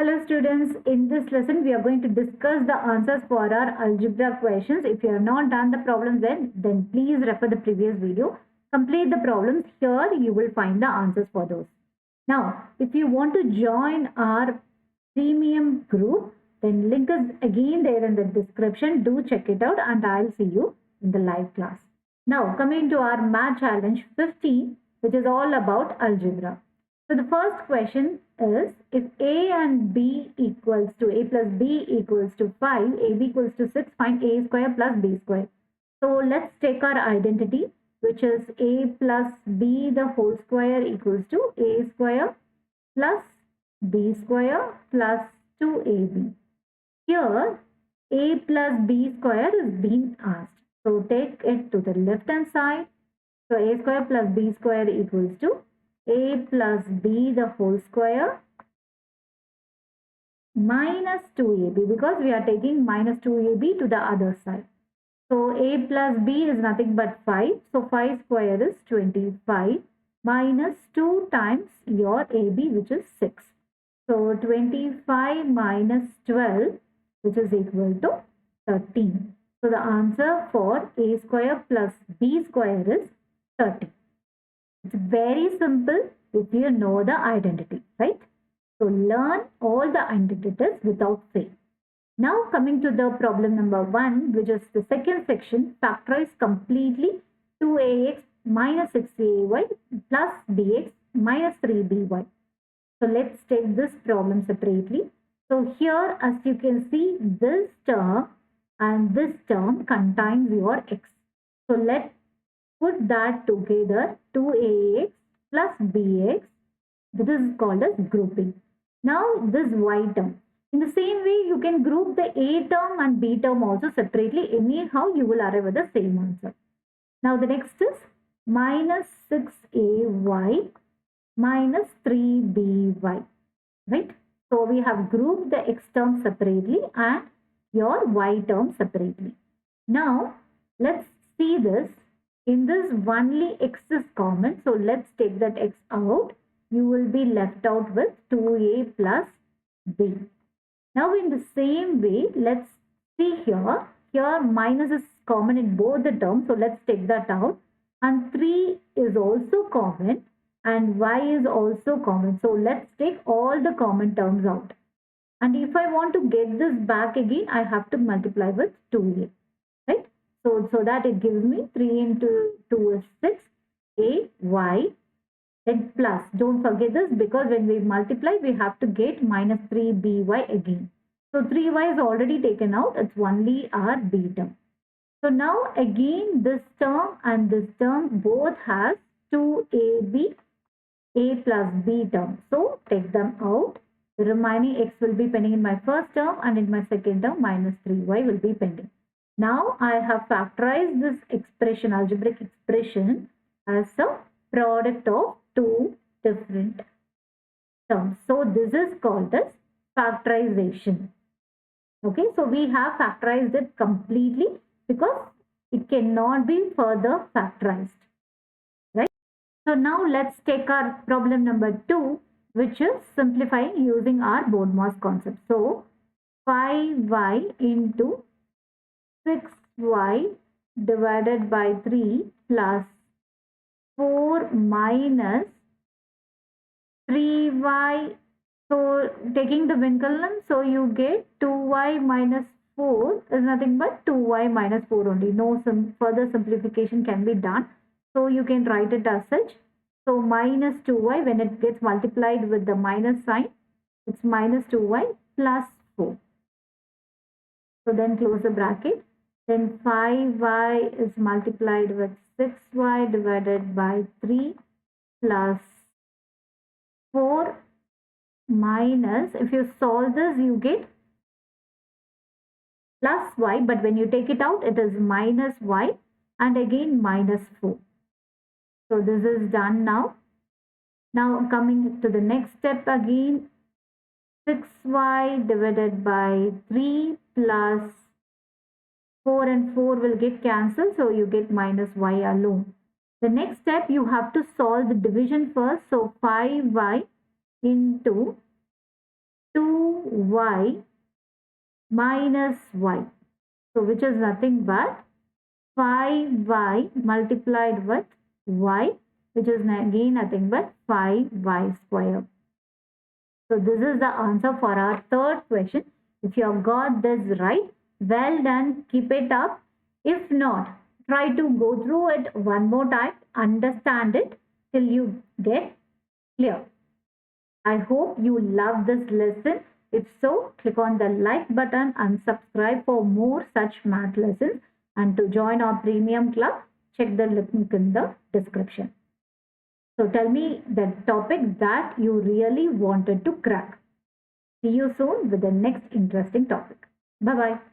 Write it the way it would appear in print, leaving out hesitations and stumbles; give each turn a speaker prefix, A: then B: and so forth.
A: Hello students, in this lesson we are going to discuss the answers for our algebra questions. If you have not done the problems then please refer the previous video. Complete the problems. Here you will find the answers for those. Now, if you want to join our premium group, then link is again there in the description. Do check it out and I'll see you in the live class. Now, coming to our math challenge 15, which is all about algebra. So the first question is, if a and b equals to a plus b equals to 5, ab equals to 6, find a square plus b square. So let's take our identity, which is a plus b the whole square equals to a square plus b square plus 2ab. Here a plus b square is being asked. So take it to the left hand side. So a square plus b square equals to a plus b the whole square minus 2ab, because we are taking minus 2ab to the other side. So a plus b is nothing but 5. So 5 square is 25 minus 2 times your ab, which is 6. So 25 minus 12, which is equal to 13. So the answer for a square plus b square is 13. It's very simple if you know the identity, right? So learn all the identities without fail. Now coming to the problem number 1, which is the second section, factorize completely 2ax minus 6ay plus bx minus 3by. So let's take this problem separately. So here, as you can see, this term and this term contains your x. So let's put that together, 2ax plus bx. This is called as grouping. Now this y term. In the same way, you can group the a term and b term also separately. Anyhow, you will arrive at the same answer. Now the next is minus 6ay minus 3by, right? So we have grouped the x term separately and your y term separately. Now let's see this. In this only x is common. So let's take that x out. You will be left out with 2a plus b. Now in the same way, let's see here. Here minus is common in both the terms. So let's take that out. And 3 is also common and y is also common. So let's take all the common terms out. And if I want to get this back again, I have to multiply with 2a, right? So that it gives me 3 into 2 is 6, a, y, then plus. Don't forget this, because when we multiply, we have to get minus 3by again. So 3y is already taken out. It's only our b term. So now again, this term and this term both has 2ab, a plus b term. So take them out. The remaining x will be pending in my first term, and in my second term, minus 3y will be pending. Now I have factorized this expression, algebraic expression, as a product of two different terms. So this is called as factorization. Okay, so we have factorized it completely because it cannot be further factorized, right? So now let's take our problem number 2, which is simplifying using our BODMAS concept. So 5y into 6y divided by 3 plus 4 minus 3y. So taking the vinculum, so you get 2y minus 4 is nothing but 2y minus 4 only. No further simplification can be done. So you can write it as such. So minus 2y, when it gets multiplied with the minus sign, it's minus 2y plus 4. So then close the bracket. Then 5y is multiplied with 6y divided by 3 plus 4 minus, if you solve this, you get plus y, but when you take it out, it is minus y and again minus 4. So this is done now. Now coming to the next step again, 6y divided by 3 plus 4 and 4 will get cancelled. So you get minus y alone. The next step, you have to solve the division first. So 5y into 2 y minus y. So which is nothing but 5y multiplied with y, which is again nothing but 5y square. So this is the answer for our third question. If you have got this right, well done, keep it up. If not, try to go through it one more time, understand it till you get clear. I hope you love this lesson. If so, click on the like button and subscribe for more such math lessons. And to join our premium club, check the link in the description. So tell me the topic that you really wanted to crack. See you soon with the next interesting topic. Bye-bye.